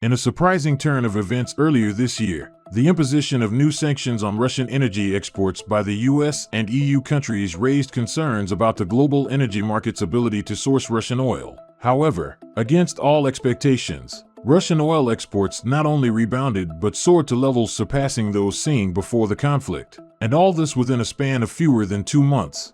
In a surprising turn of events earlier this year, the imposition of new sanctions on Russian energy exports by the US and EU countries raised concerns about the global energy market's ability to source Russian oil. However, against all expectations, Russian oil exports not only rebounded but soared to levels surpassing those seen before the conflict, and all this within a span of fewer than 2 months.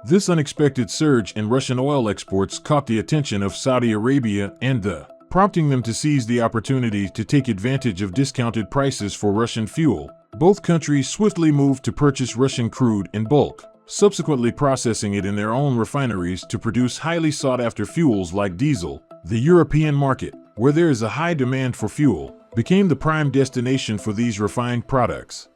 This unexpected surge in Russian oil exports caught the attention of Saudi Arabia and prompting them to seize the opportunity to take advantage of discounted prices for Russian fuel. Both countries swiftly moved to purchase Russian crude in bulk, subsequently processing it in their own refineries to produce highly sought-after fuels like diesel. The European market, where there is a high demand for fuel, became the prime destination for these refined products.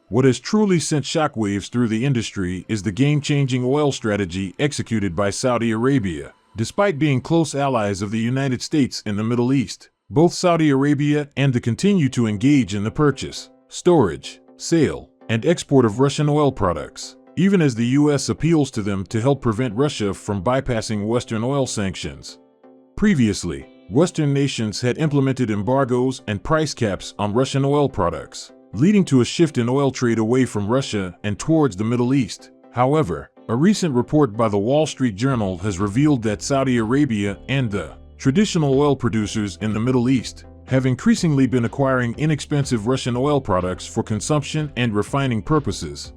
What has truly sent shockwaves through the industry is the game-changing oil strategy executed by Saudi Arabia. Despite being close allies of the United States in the Middle East, both Saudi Arabia and the continue to engage in the purchase, storage, sale, and export of Russian oil products, even as the U.S. appeals to them to help prevent Russia from bypassing Western oil sanctions. Previously, Western nations had implemented embargoes and price caps on Russian oil products, leading to a shift in oil trade away from Russia and towards the Middle East. However, a recent report by the Wall Street Journal has revealed that Saudi Arabia and the traditional oil producers in the Middle East have increasingly been acquiring inexpensive Russian oil products for consumption and refining purposes.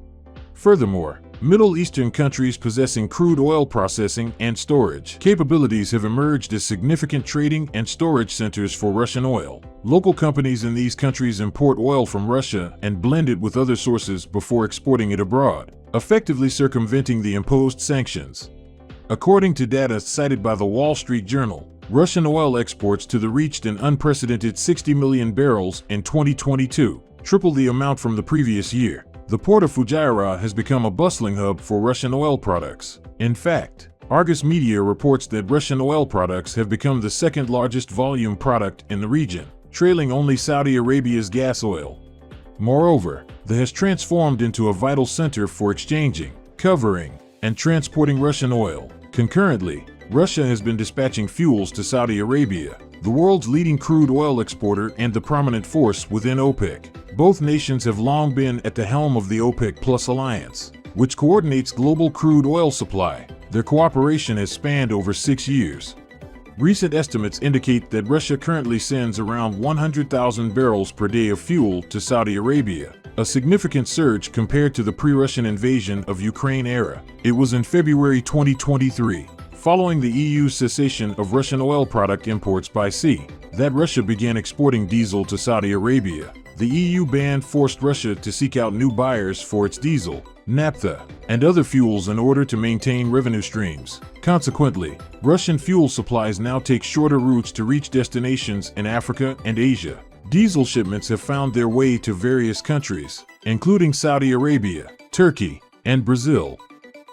Furthermore, Middle Eastern countries possessing crude oil processing and storage capabilities have emerged as significant trading and storage centers for Russian oil. Local companies in these countries import oil from Russia and blend it with other sources before exporting it abroad, effectively circumventing the imposed sanctions. According to data cited by the Wall Street Journal, Russian oil exports to the reached an unprecedented 60 million barrels in 2022, triple the amount from the previous year. The port of Fujairah has become a bustling hub for Russian oil products. In fact, Argus Media reports that Russian oil products have become the second largest volume product in the region, trailing only Saudi Arabia's gas oil. Moreover, the has transformed into a vital center for exchanging, covering, and transporting Russian oil. Concurrently, Russia has been dispatching fuels to Saudi Arabia, the world's leading crude oil exporter and the prominent force within OPEC. Both nations have long been at the helm of the OPEC Plus alliance, which coordinates global crude oil supply. Their cooperation has spanned over 6 years. Recent estimates indicate that Russia currently sends around 100,000 barrels per day of fuel to Saudi Arabia, a significant surge compared to the pre-Russian invasion of Ukraine era. It was in February 2023, following the EU's cessation of Russian oil product imports by sea, that Russia began exporting diesel to Saudi Arabia. The EU ban forced Russia to seek out new buyers for its diesel, naphtha, and other fuels in order to maintain revenue streams. Consequently, Russian fuel supplies now take shorter routes to reach destinations in Africa and Asia. Diesel shipments have found their way to various countries, including Saudi Arabia, Turkey, and Brazil.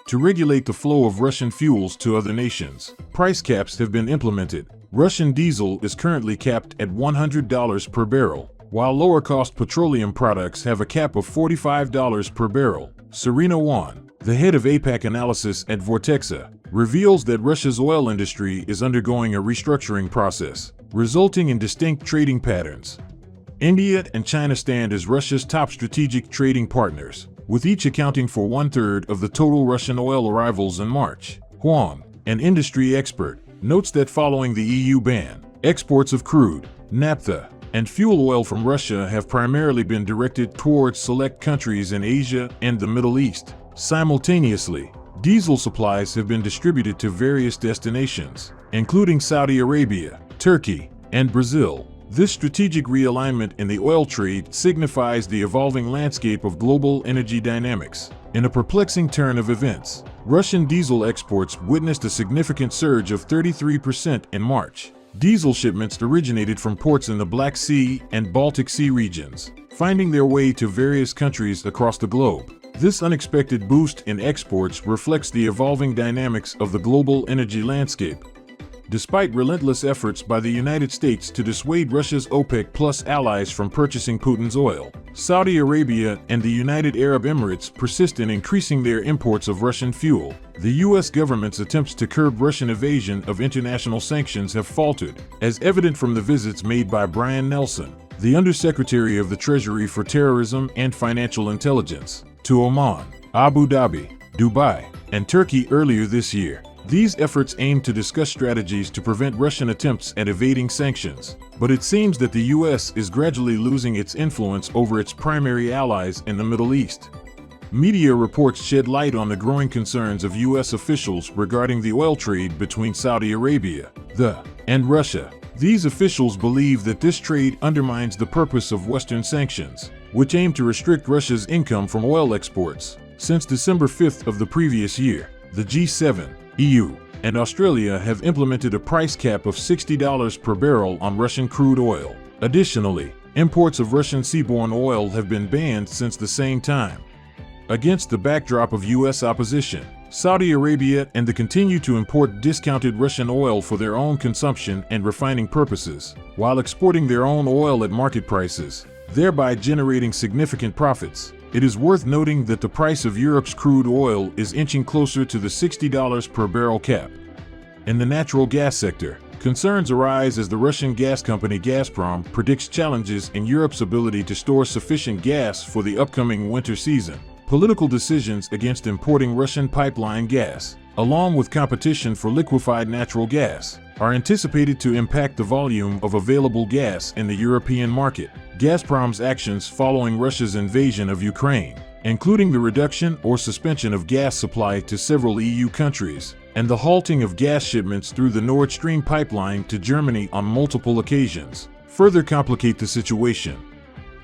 To regulate the flow of Russian fuels to other nations, price caps have been implemented. Russian diesel is currently capped at $100 per barrel, while lower-cost petroleum products have a cap of $45 per barrel. Serena Wan, the head of APAC analysis at Vortexa, reveals that Russia's oil industry is undergoing a restructuring process, resulting in distinct trading patterns. India and China stand as Russia's top strategic trading partners, with each accounting for 1/3 of the total Russian oil arrivals in March. Huang, an industry expert, notes that following the EU ban, exports of crude, naphtha, and fuel oil from Russia have primarily been directed towards select countries in Asia and the Middle East. Simultaneously, diesel supplies have been distributed to various destinations, including Saudi Arabia, Turkey, and Brazil. This strategic realignment in the oil trade signifies the evolving landscape of global energy dynamics. In a perplexing turn of events, Russian diesel exports witnessed a significant surge of 33% in March. Diesel shipments originated from ports in the Black Sea and Baltic Sea regions, finding their way to various countries across the globe. This unexpected boost in exports reflects the evolving dynamics of the global energy landscape. Despite relentless efforts by the United States to dissuade Russia's OPEC Plus allies from purchasing Putin's oil, Saudi Arabia and the United Arab Emirates persist in increasing their imports of Russian fuel. The U.S. government's attempts to curb Russian evasion of international sanctions have faltered, as evident from the visits made by Brian Nelson, the Undersecretary of the Treasury for Terrorism and Financial Intelligence, to Oman, Abu Dhabi, Dubai, and Turkey earlier this year. These efforts aim to discuss strategies to prevent Russian attempts at evading sanctions, but it seems that the U.S. is gradually losing its influence over its primary allies in the Middle East. Media reports shed light on the growing concerns of U.S. officials regarding the oil trade between Saudi Arabia, and Russia. These officials believe that this trade undermines the purpose of Western sanctions, which aim to restrict Russia's income from oil exports. Since December 5th of the previous year, the G7, EU, and Australia have implemented a price cap of $60 per barrel on Russian crude oil. Additionally, imports of Russian seaborne oil have been banned since the same time. Against the backdrop of U.S. opposition, Saudi Arabia and the continue to import discounted Russian oil for their own consumption and refining purposes, while exporting their own oil at market prices, thereby generating significant profits. It is worth noting that the price of Europe's crude oil is inching closer to the $60 per barrel cap. In the natural gas sector, concerns arise as the Russian gas company Gazprom predicts challenges in Europe's ability to store sufficient gas for the upcoming winter season. Political decisions against importing Russian pipeline gas, along with competition for liquefied natural gas, are anticipated to impact the volume of available gas in the European market. Gazprom's actions following Russia's invasion of Ukraine, including the reduction or suspension of gas supply to several EU countries, and the halting of gas shipments through the Nord Stream pipeline to Germany on multiple occasions, further complicate the situation.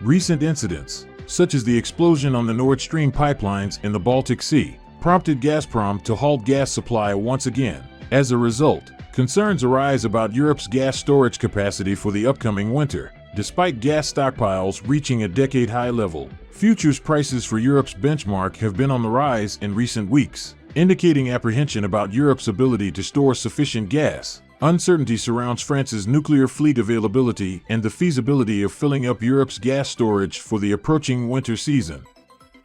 Recent incidents, such as the explosion on the Nord Stream pipelines in the Baltic Sea, prompted Gazprom to halt gas supply once again. As a result, concerns arise about Europe's gas storage capacity for the upcoming winter. Despite gas stockpiles reaching a decade-high level, futures prices for Europe's benchmark have been on the rise in recent weeks, indicating apprehension about Europe's ability to store sufficient gas. Uncertainty surrounds France's nuclear fleet availability and the feasibility of filling up Europe's gas storage for the approaching winter season.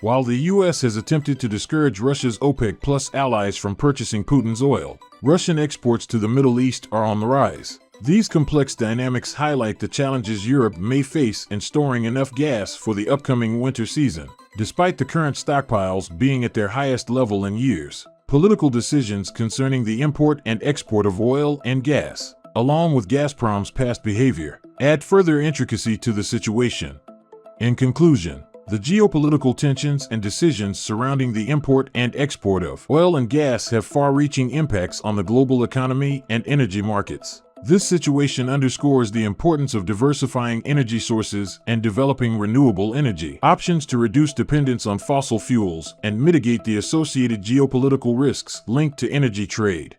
While the U.S. has attempted to discourage Russia's OPEC Plus allies from purchasing Putin's oil, Russian exports to the Middle East are on the rise. These complex dynamics highlight the challenges Europe may face in storing enough gas for the upcoming winter season. Despite the current stockpiles being at their highest level in years, political decisions concerning the import and export of oil and gas, along with Gazprom's past behavior, add further intricacy to the situation. In conclusion, the geopolitical tensions and decisions surrounding the import and export of oil and gas have far-reaching impacts on the global economy and energy markets. This situation underscores the importance of diversifying energy sources and developing renewable energy options to reduce dependence on fossil fuels and mitigate the associated geopolitical risks linked to energy trade.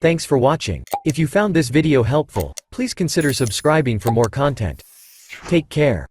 Thanks for watching. If you found this video helpful, please consider subscribing for more content. Take care.